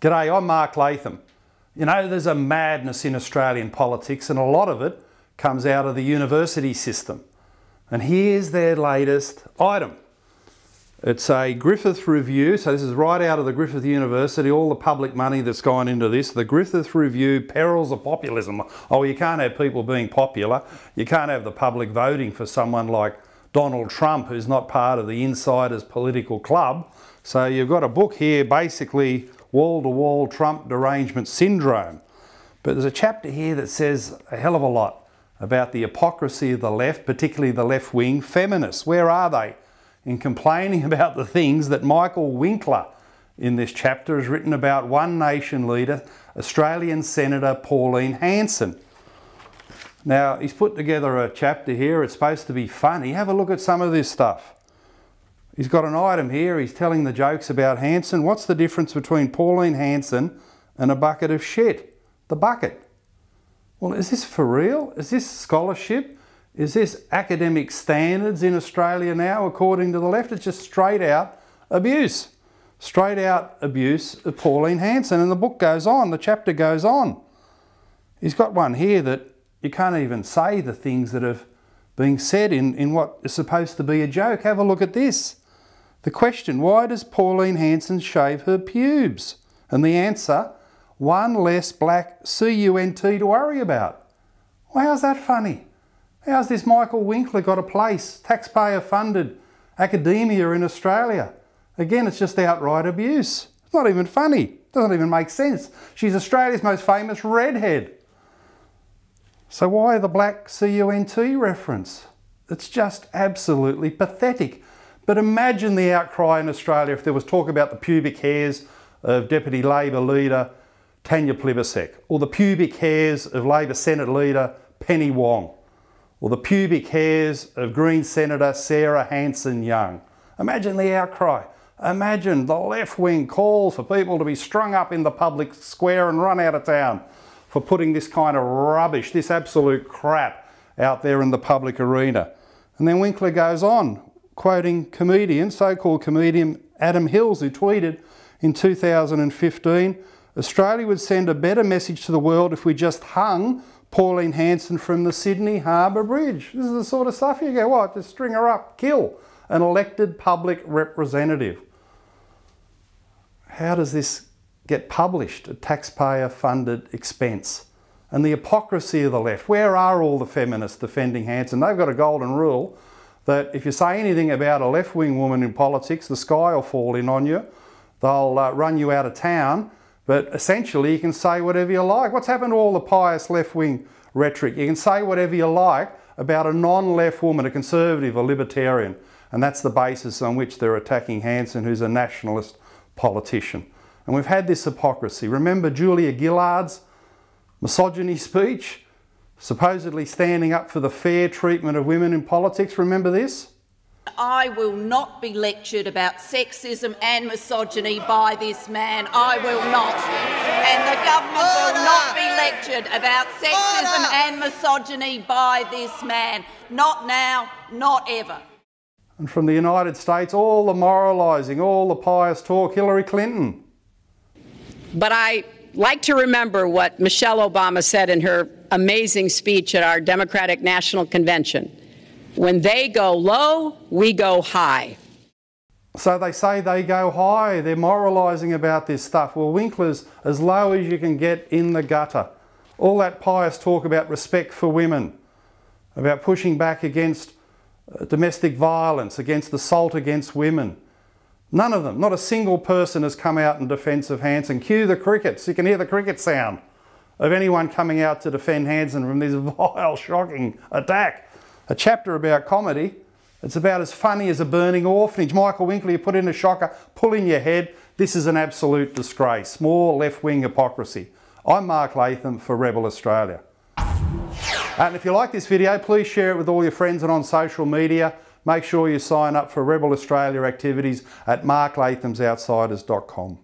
G'day, I'm Mark Latham. You know, there's a madness in Australian politics and a lot of it comes out of the university system. And here's their latest item. It's a Griffith Review, so this is right out of the Griffith University, all the public money that's gone into this. The Griffith Review, Perils of Populism. Oh, you can't have people being popular. You can't have the public voting for someone like Donald Trump, who's not part of the insiders' political club. So you've got a book here, basically wall-to-wall Trump derangement syndrome. But there's a chapter here that says a hell of a lot about the hypocrisy of the left, particularly the left-wing feminists. Where are they in complaining about the things that Michael Winkler in this chapter has written about One Nation leader, Australian Senator Pauline Hanson? Now, he's put together a chapter here. It's supposed to be funny. Have a look at some of this stuff. He's got an item here. He's telling the jokes about Hanson. What's the difference between Pauline Hanson and a bucket of shit? The bucket. Well, is this for real? Is this scholarship? Is this academic standards in Australia now, according to the left? It's just straight out abuse. Straight out abuse of Pauline Hanson. And the book goes on, the chapter goes on. He's got one here that you can't even say the things that have been said in what is supposed to be a joke. Have a look at this. The question, why does Pauline Hanson shave her pubes? And the answer, one less black cunt to worry about. Well, how's that funny? How's this Michael Winkler got a place, taxpayer-funded academia in Australia? Again, it's just outright abuse. It's not even funny. It doesn't even make sense. She's Australia's most famous redhead. So why the black cunt reference? It's just absolutely pathetic. But imagine the outcry in Australia if there was talk about the pubic hairs of Deputy Labor leader Tanya Plibersek, or the pubic hairs of Labor Senate leader Penny Wong, or the pubic hairs of Green Senator Sarah Hanson-Young. Imagine the outcry. Imagine the left-wing calls for people to be strung up in the public square and run out of town for putting this kind of rubbish, this absolute crap out there in the public arena. And then Winkler goes on, quoting comedian, so-called comedian Adam Hills, who tweeted in 2015, Australia would send a better message to the world if we just hung Pauline Hanson from the Sydney Harbour Bridge. This is the sort of stuff you go, what, just string her up, kill an elected public representative. How does this get published at taxpayer-funded expense? And the hypocrisy of the left. Where are all the feminists defending Hanson? They've got a golden rule that if you say anything about a left-wing woman in politics, the sky will fall in on you. They'll run you out of town. But essentially, you can say whatever you like. What's happened to all the pious left-wing rhetoric? You can say whatever you like about a non-left woman, a conservative, a libertarian. And that's the basis on which they're attacking Hanson, who's a nationalist politician. And we've had this hypocrisy. Remember Julia Gillard's misogyny speech, supposedly standing up for the fair treatment of women in politics? Remember this? I will not be lectured about sexism and misogyny by this man. I will not. And the government will not be lectured about sexism and misogyny by this man. Not now, not ever. And from the United States, all the moralising, all the pious talk, Hillary Clinton. But I like to remember what Michelle Obama said in her amazing speech at our Democratic National Convention. When they go low, we go high. So they say they go high. They're moralising about this stuff. Well, Winkler's as low as you can get in the gutter. All that pious talk about respect for women, about pushing back against domestic violence, against assault against women. None of them, not a single person has come out in defence of Hanson. Cue the crickets. You can hear the cricket sound of anyone coming out to defend Hanson from this vile, shocking attack. A chapter about comedy. It's about as funny as a burning orphanage. Michael Winkler, you put in a shocker, pull in your head. This is an absolute disgrace. More left-wing hypocrisy. I'm Mark Latham for Rebel Australia. And if you like this video, please share it with all your friends and on social media. Make sure you sign up for Rebel Australia activities at marklathamsoutsiders.com.